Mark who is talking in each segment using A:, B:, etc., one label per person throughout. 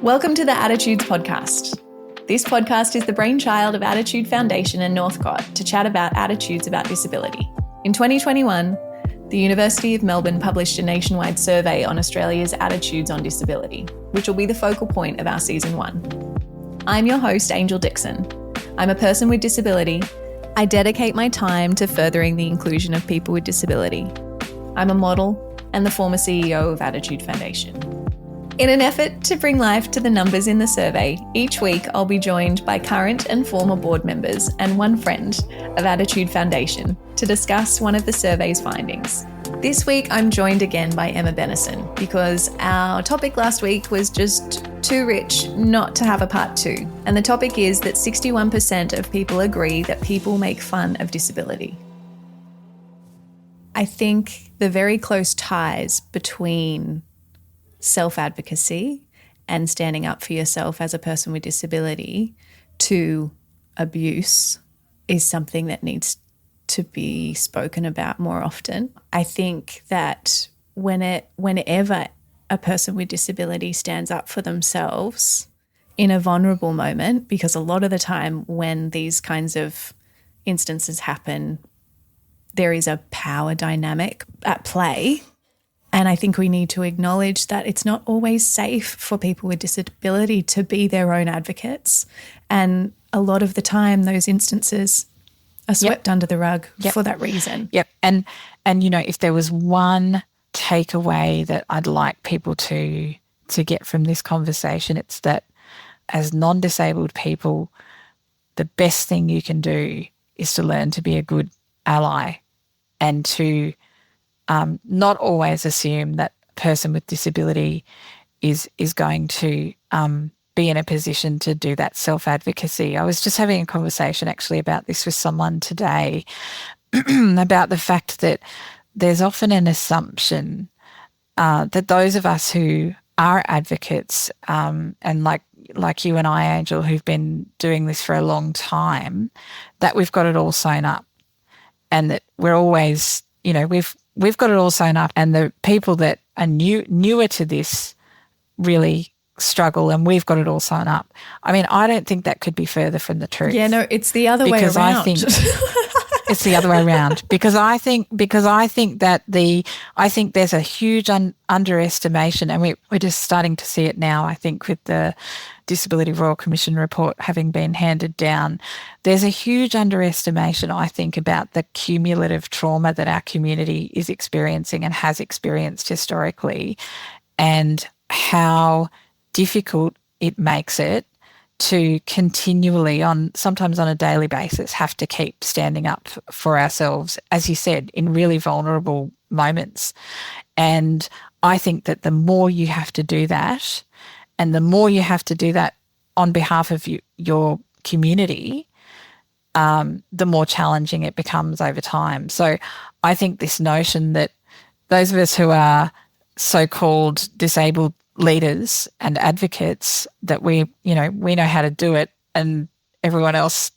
A: Welcome to the Attitudes Podcast. This podcast is the brainchild of Attitude Foundation and Northcott to chat about attitudes about disability. In 2021, the University of Melbourne published a nationwide survey on Australia's attitudes on disability, which will be the focal point of our season 1. I'm your host, Angel Dixon. I'm a person with disability. I dedicate my time to furthering the inclusion of people with disability. I'm a model and the former CEO of Attitude Foundation. In an effort to bring life to the numbers in the survey, each week I'll be joined by current and former board members and one friend of Attitude Foundation to discuss one of the survey's findings. This week I'm joined again by Emma Bennison because our topic last week was just too rich not to have a part 2. And the topic is that 61% of people agree that people make fun of disability. I think the very close ties between self-advocacy and standing up for yourself as a person with disability to abuse is something that needs to be spoken about more often. I think that whenever a person with disability stands up for themselves in a vulnerable moment, because a lot of the time when these kinds of instances happen, there is a power dynamic at play. And I think we need to acknowledge that it's not always safe for people with disability to be their own advocates. And a lot of the time those instances are swept under the rug for that reason.
B: Yep. And you know, if there was one takeaway that I'd like people to get from this conversation, it's that as non-disabled people, the best thing you can do is to learn to be a good ally and to not always assume that a person with disability is going to be in a position to do that self-advocacy. I was just having a conversation actually about this with someone today about the fact that there's often an assumption that those of us who are advocates and like you and I, Angel, who've been doing this for a long time, that we've got it all sewn up and that we're always, you know, we've got it all sewn up, and the people that are newer to this really struggle, and we've got it all sewn up. I mean, I don't think that could be further from the truth.
A: Yeah, no, it's the other way around.
B: I think it's the other way around because I think that I think there's a huge underestimation, and we're just starting to see it now. I think with the Disability Royal Commission report having been handed down, there's a huge underestimation, I think, about the cumulative trauma that our community is experiencing and has experienced historically, and how difficult it makes it to continually, sometimes on a daily basis, have to keep standing up for ourselves, as you said, in really vulnerable moments. And I think that the more you have to do that, and the more you have to do that on behalf of your community, the more challenging it becomes over time. So I think this notion that those of us who are so-called disabled leaders and advocates, that we know how to do it, and everyone else,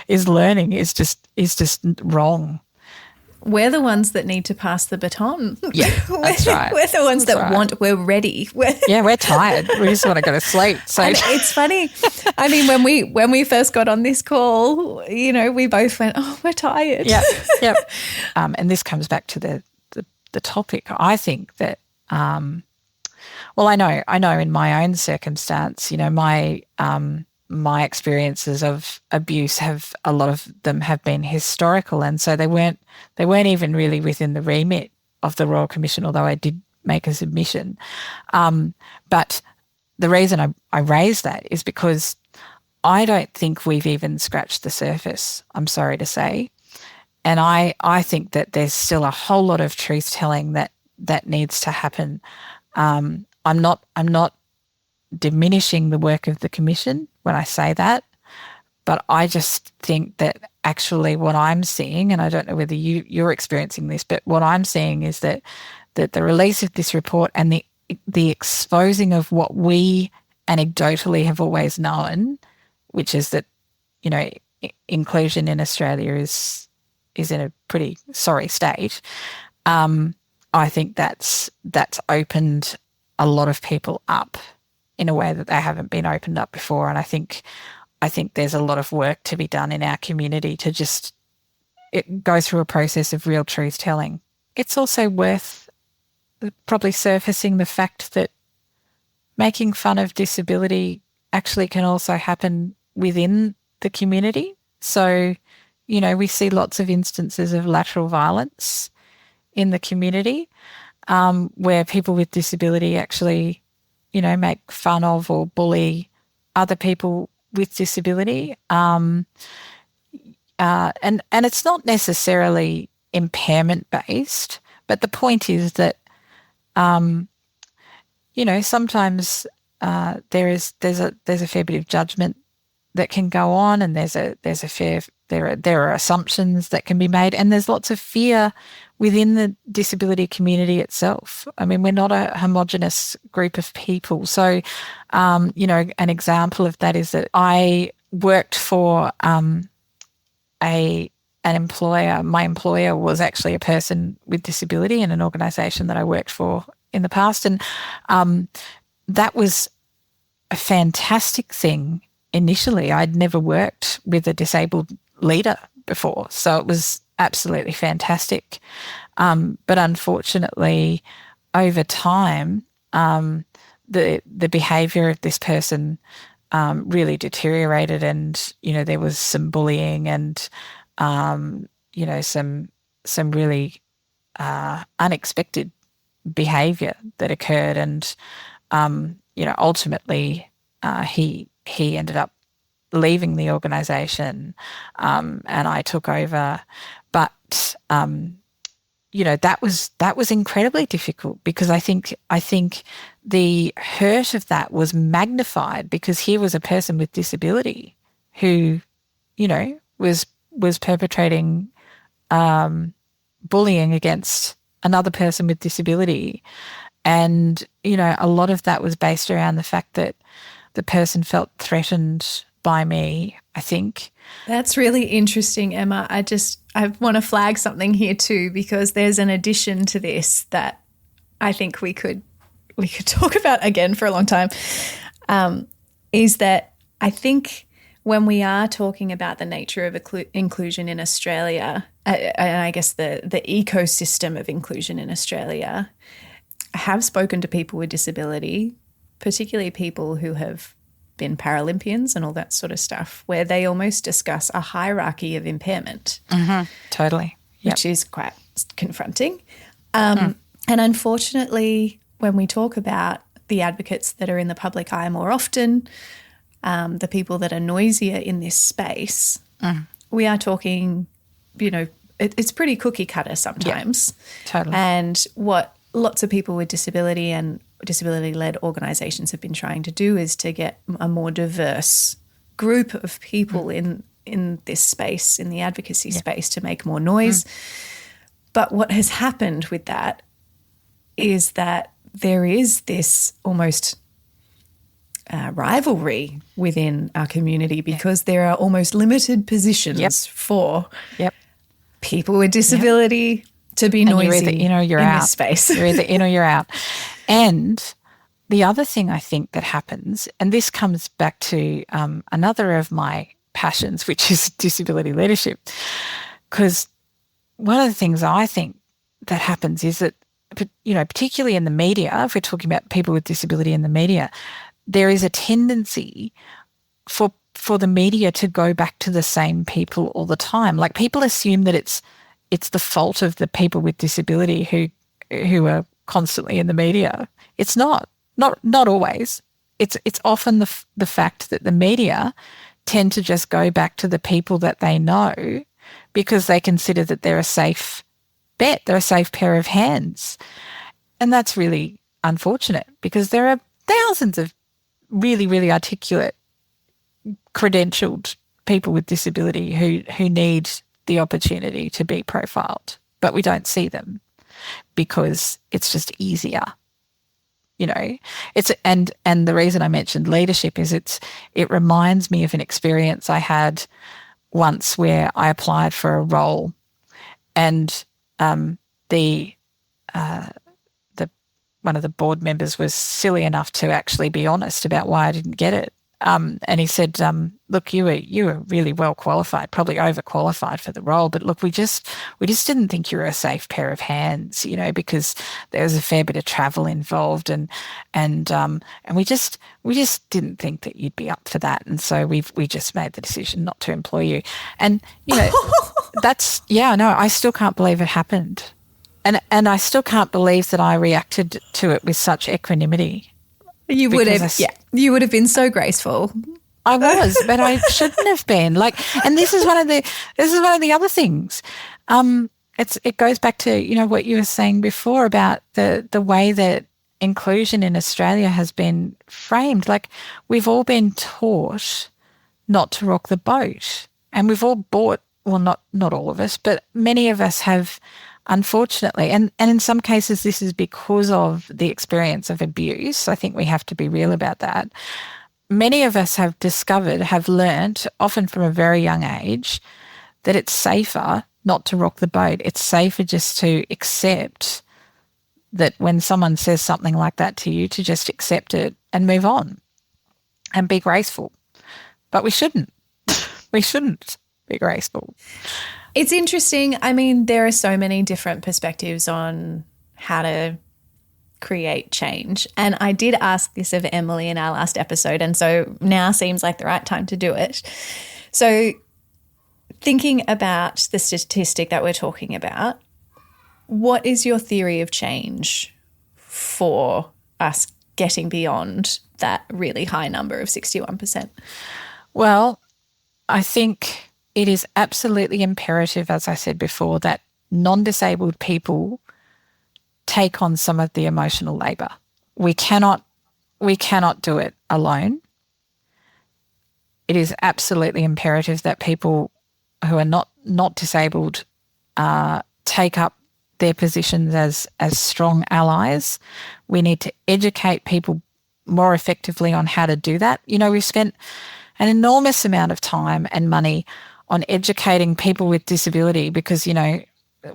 B: is learning is just wrong.
A: We're the ones that need to pass the baton.
B: Yeah, that's right.
A: We're the ones we're ready.
B: We're tired. We just want to go to sleep. So
A: and it's funny. I mean, when we first got on this call, we both went, "Oh, we're tired."
B: Yeah. And this comes back to the topic. I think that, well, I know in my own circumstance, my experiences of abuse a lot of them have been historical, and so they weren't even really within the remit of the Royal Commission, although I did make a submission. But the reason I raise that is because I don't think we've even scratched the surface, I'm sorry to say. And I think that there's still a whole lot of truth-telling that needs to happen. I'm not diminishing the work of the Commission when I say that, but I just think that actually what I'm seeing, and I don't know whether you're experiencing this, but what I'm seeing is that the release of this report and the exposing of what we anecdotally have always known, which is that, inclusion in Australia is in a pretty sorry state. I think that's opened a lot of people up in a way that they haven't been opened up before. And I think there's a lot of work to be done in our community to just go through a process of real truth telling. It's also worth probably surfacing the fact that making fun of disability actually can also happen within the community. So, we see lots of instances of lateral violence in the community, where people with disability actually, make fun of or bully other people with disability. And it's not necessarily impairment based, but the point is that, sometimes there's a fair bit of judgment that can go on, and there are assumptions that can be made, and there's lots of fear within the disability community itself. I mean, we're not a homogenous group of people. So, an example of that is that I worked for an employer. My employer was actually a person with disability in an organisation that I worked for in the past, and that was a fantastic thing. Initially, I'd never worked with a disabled leader before, so it was absolutely fantastic. But unfortunately, over time, the behaviour of this person really deteriorated, and there was some bullying and some really unexpected behaviour that occurred, and ultimately he ended up leaving the organisation, and I took over. But that was incredibly difficult, because I think the hurt of that was magnified because here was a person with disability who, was perpetrating bullying against another person with disability. And, a lot of that was based around the fact that the person felt threatened by me, I think.
A: That's really interesting, Emma. I want to flag something here too, because there's an addition to this that I think we could talk about again for a long time, is that I think when we are talking about the nature of inclusion in Australia, and I guess the ecosystem of inclusion in Australia, I have spoken to people with disability, particularly people who have been Paralympians and all that sort of stuff, where they almost discuss a hierarchy of impairment.
B: Mm-hmm. Totally. Yep.
A: Which is quite confronting. And unfortunately, when we talk about the advocates that are in the public eye more often, the people that are noisier in this space, we are talking, it's pretty cookie cutter sometimes.
B: Yep. Totally.
A: And what lots of people with disability and disability-led organisations have been trying to do is to get a more diverse group of people in this space, in the advocacy space, to make more noise. But what has happened with that is that there is this almost rivalry within our community, because there are almost limited positions for people with disability to be noisy.
B: You're either in or you're out.
A: This space.
B: You're either in or you're out. And the other thing I think that happens, and this comes back to another of my passions, which is disability leadership, because one of the things I think that happens is that, particularly in the media, if we're talking about people with disability in the media, there is a tendency for the media to go back to the same people all the time. Like, people assume that it's the fault of the people with disability who are constantly in the media. It's not always. It's often the fact that the media tend to just go back to the people that they know, because they consider that they're a safe bet, they're a safe pair of hands. And that's really unfortunate, because there are thousands of really, really articulate, credentialed people with disability who need the opportunity to be profiled, but we don't see them because it's just easier. And the reason I mentioned leadership is it reminds me of an experience I had once where I applied for a role, and the one of the board members was silly enough to actually be honest about why I didn't get it. And he said, look, you were really well qualified, probably overqualified for the role, but look, we just didn't think you were a safe pair of hands, because there was a fair bit of travel involved, and we just didn't think that you'd be up for that, and so we just made the decision not to employ you. And I still can't believe it happened, and I still can't believe that I reacted to it with such equanimity.
A: You would have, you would have been so graceful.
B: I was, but I shouldn't have been. And this is one of the other things. It goes back to what you were saying before about the way that inclusion in Australia has been framed. Like, we've all been taught not to rock the boat, and we've all bought. Well, not all of us, but many of us have. Unfortunately, and in some cases this is because of the experience of abuse. I think we have to be real about that. Many of us have learnt, often from a very young age, that it's safer not to rock the boat. It's safer just to accept that when someone says something like that to you, to just accept it and move on and be graceful. But we shouldn't. We shouldn't be graceful.
A: It's interesting. I mean, there are so many different perspectives on how to create change. And I did ask this of Emily in our last episode, and so now seems like the right time to do it. So thinking about the statistic that we're talking about, what is your theory of change for us getting beyond that really high number of 61%?
B: Well, I think it is absolutely imperative, as I said before, that non-disabled people take on some of the emotional labour. We cannot do it alone. It is absolutely imperative that people who are not disabled take up their positions as strong allies. We need to educate people more effectively on how to do that. We've spent an enormous amount of time and money on educating people with disability because,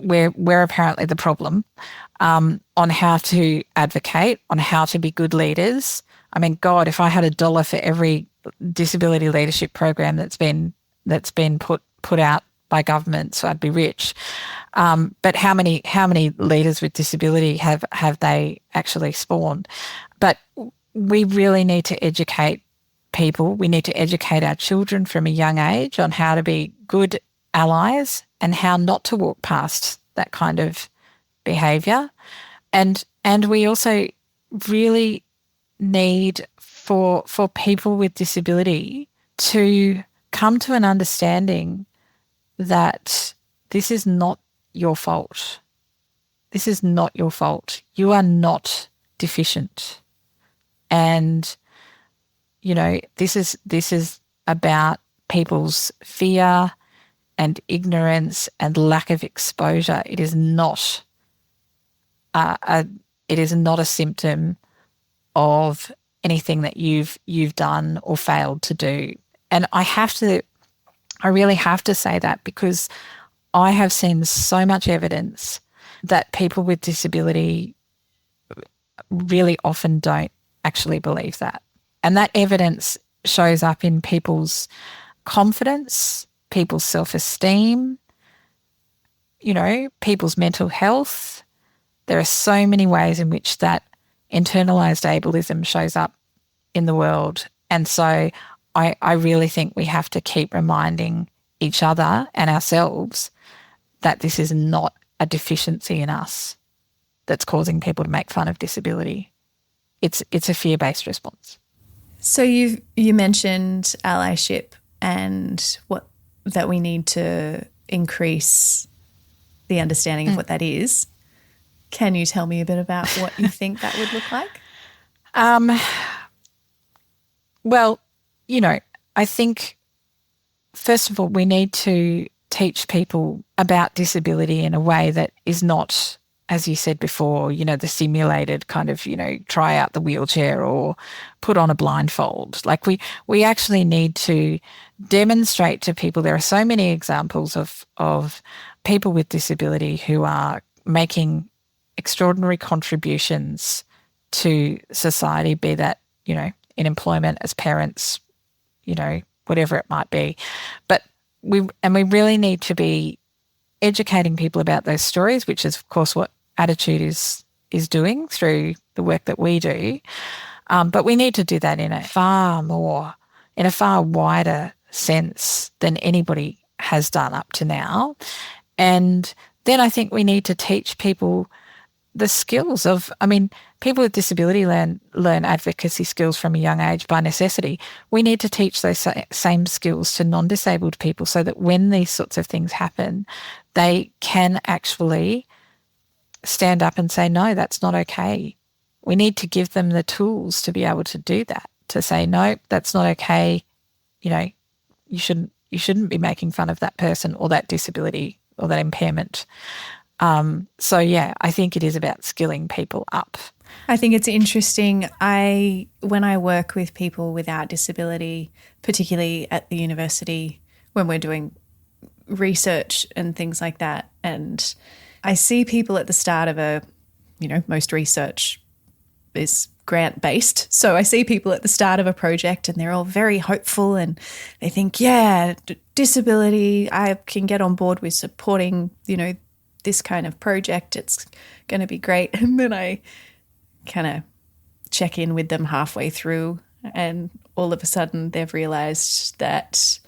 B: we're apparently the problem, on how to advocate, on how to be good leaders. I mean, God, if I had $1 for every disability leadership program that's been put out by governments, I'd be rich. But how many leaders with disability have they actually spawned? But we really need to educate people. We need to educate our children from a young age on how to be good allies and how not to walk past that kind of behaviour. And we also really need for people with disability to come to an understanding that this is not your fault. This is not your fault. You are not deficient. And this is about people's fear and ignorance and lack of exposure. It is not a symptom of anything that you've done or failed to do. And I really have to say that because I have seen so much evidence that people with disability really often don't actually believe that. And that evidence shows up in people's confidence, people's self-esteem, people's mental health. There are so many ways in which that internalised ableism shows up in the world. And so I really think we have to keep reminding each other and ourselves that this is not a deficiency in us that's causing people to make fun of disability. It's a fear-based response.
A: So you mentioned allyship and that we need to increase the understanding of what that is. Can you tell me a bit about what you think that would look like?
B: Well, I think first of all we need to teach people about disability in a way that is not, as you said before, the simulated kind of, try out the wheelchair or put on a blindfold. Like we actually need to demonstrate to people. There are so many examples of people with disability who are making extraordinary contributions to society, be that, you know, in employment, as parents, you know, whatever it might be. But we really need to be educating people about those stories, which is, of course, what Attitude is doing through the work that we do. But we need to do that in a far wider sense than anybody has done up to now. And then I think we need to teach people the skills of, I mean, people with disability learn advocacy skills from a young age by necessity. We need to teach those same skills to non-disabled people so that when these sorts of things happen, they can actually stand up and say, no, that's not okay. We need to give them the tools to be able to do that, to say, no, that's not okay. You know, you shouldn't be making fun of that person or that disability or that impairment. So, yeah, I think it is about skilling people up.
A: I think it's interesting. When I work with people without disability, particularly at the university, when we're doing research and things like that, and I see people at the start of most research is grant-based. So I see people at the start of a project and they're all very hopeful and they think, yeah, disability, I can get on board with supporting, you know, this kind of project. It's going to be great. And then I kind of check in with them halfway through and all of a sudden they've realised that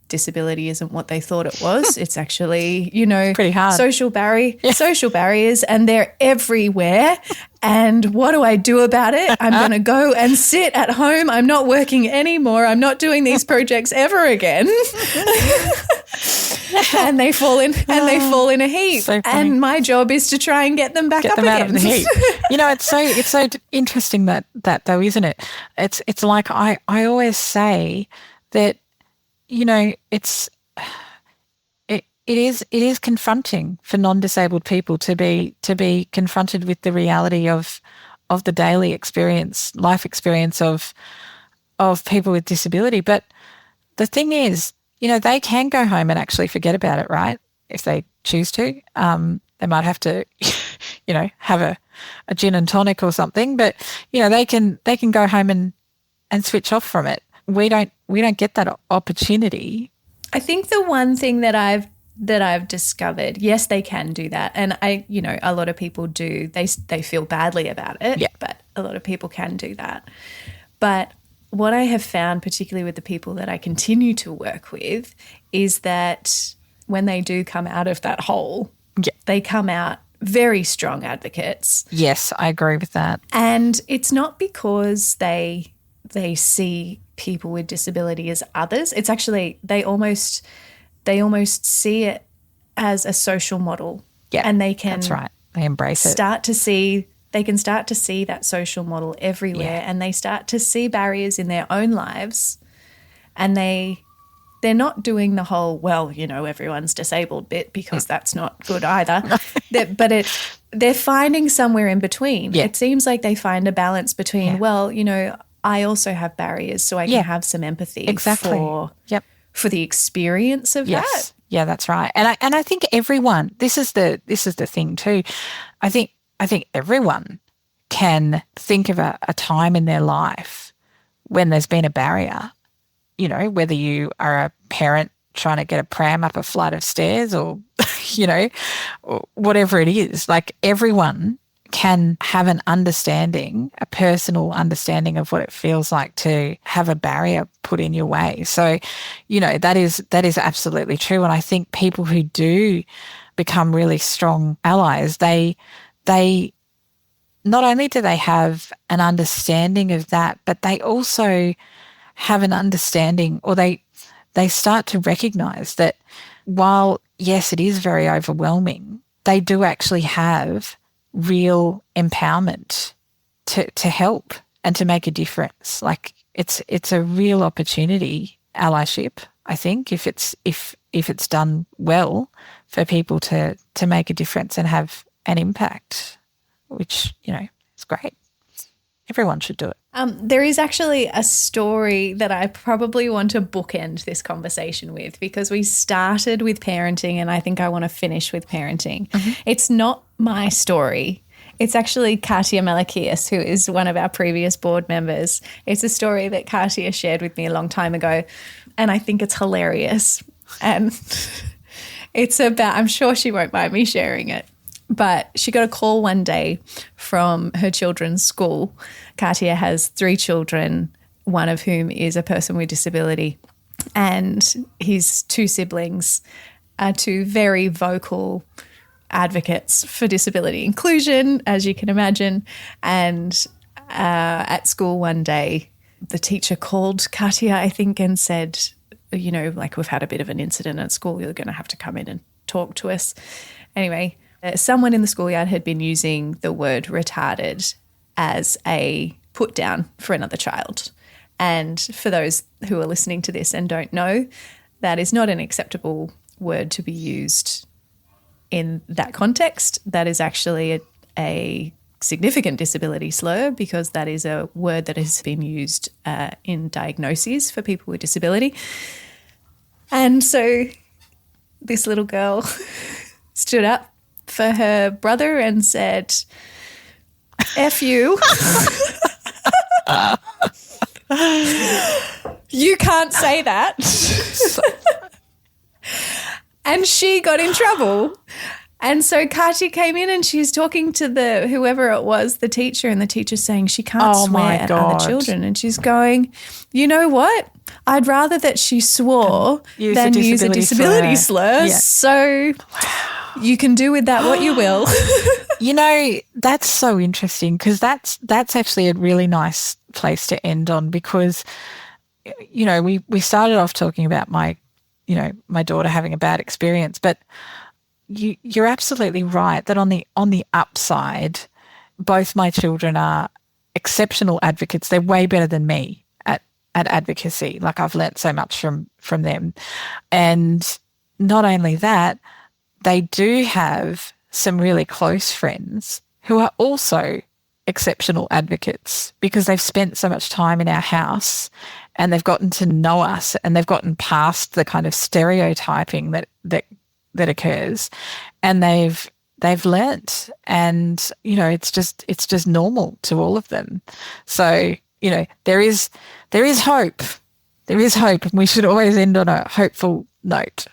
A: disability isn't what they thought it was. It's actually, you know,
B: pretty hard.
A: Social barriers, and they're everywhere. And what do I do about it? I'm going to go and sit at home. I'm not working anymore. I'm not doing these projects ever again. And they fall in a heap. So and my job is to try and get them back up again.
B: Out of the heap. You know, it's so interesting that though, isn't it? It's like I always say that, you know, it is confronting for non-disabled people to be confronted with the reality of the daily experience, life experience of people with disability. But the thing is, you know, they can go home and actually forget about it, right? If they choose to. They might have to, you know, have a gin and tonic or something, but, you know, they can go home and switch off from it. We don't get that opportunity.
A: I think the one thing that I've discovered, yes, they can do that. And a lot of people do. They feel badly about it,
B: yeah.
A: But a lot of people can do that. But what I have found, particularly with the people that I continue to work with, is that when they do come out of that hole,
B: yeah.
A: They come out very strong advocates.
B: Yes, I agree with that.
A: And it's not because they see people with disability as others. It's actually they almost see it as a social model.
B: Yeah,
A: and they can.
B: That's right. They embrace it.
A: They can start to see that social model everywhere,
B: yeah.
A: And they start to see barriers in their own lives, and they're not doing the whole, well, you know, everyone's disabled bit, because that's not good either. They're finding somewhere in between.
B: Yeah.
A: It seems like they find a balance between,
B: yeah.
A: well, you know, I also have barriers, so I can have some empathy for the experience of that.
B: Yeah, that's right. And I think everyone, this is the thing too. I think everyone can think of a time in their life when there's been a barrier. You know, whether you are a parent trying to get a pram up a flight of stairs or, you know, or whatever it is, like everyone can have an understanding, a personal understanding of what it feels like to have a barrier put in your way. So, you know, that is absolutely true. And I think people who do become really strong allies, they not only do they have an understanding of that, but they also have an understanding, or they start to recognise that while, yes, it is very overwhelming, they do actually have real empowerment to help and to make a difference. Like it's a real opportunity, allyship, I think, if it's done well, for people to make a difference and have an impact, which, you know, is great. Everyone should do it.
A: There is actually a story that I probably want to bookend this conversation with, because we started with parenting and I think I want to finish with parenting. Mm-hmm. It's not my story. It's actually Katia Malakias, who is one of our previous board members. It's a story that Katia shared with me a long time ago, and I think it's hilarious. And it's about, I'm sure she won't mind me sharing it, but she got a call one day from her children's school. Katia has 3 children, one of whom is a person with disability, and his 2 siblings are 2 very vocal advocates for disability inclusion, as you can imagine. And at school one day, the teacher called Katia, I think, and said, you know, like, we've had a bit of an incident at school. You're going to have to come in and talk to us. Anyway, someone in the schoolyard had been using the word retarded as a put down for another child. And for those who are listening to this and don't know, that is not an acceptable word to be used in that context. That is actually a significant disability slur, because that is a word that has been used in diagnoses for people with disability. And so this little girl stood up for her brother and said, F you. You can't say that. And she got in trouble. And so Katia came in and she's talking to whoever it was, the teacher, and the teacher's saying she can't swear at other children. And she's going, you know what? I'd rather that she swore than use a disability slur. Yeah. So you can do with that what you will.
B: You know, that's so interesting, because that's actually a really nice place to end on, because, you know, we started off talking about my daughter having a bad experience, but you're absolutely right that on the upside, both my children are exceptional advocates. They're way better than me at advocacy. Like, I've learnt so much from them. And not only that, they do have some really close friends who are also exceptional advocates, because they've spent so much time in our house and they've gotten to know us and they've gotten past the kind of stereotyping that occurs, and they've learnt, and, you know, it's just normal to all of them. So, you know, there is hope. There is hope, and we should always end on a hopeful note.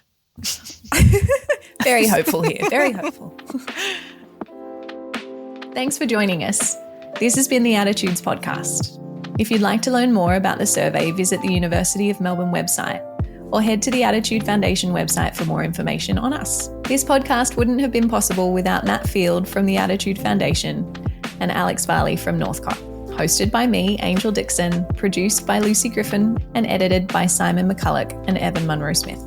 A: Very hopeful here. Very hopeful. Thanks for joining us. This has been the Attitudes Podcast. If you'd like to learn more about the survey, visit the University of Melbourne website, or head to the Attitude Foundation website for more information on us. This podcast wouldn't have been possible without Matt Field from the Attitude Foundation and Alex Varley from Northcott. Hosted by me, Angel Dixon, produced by Lucy Griffin, and edited by Simon McCulloch and Evan Munro-Smith.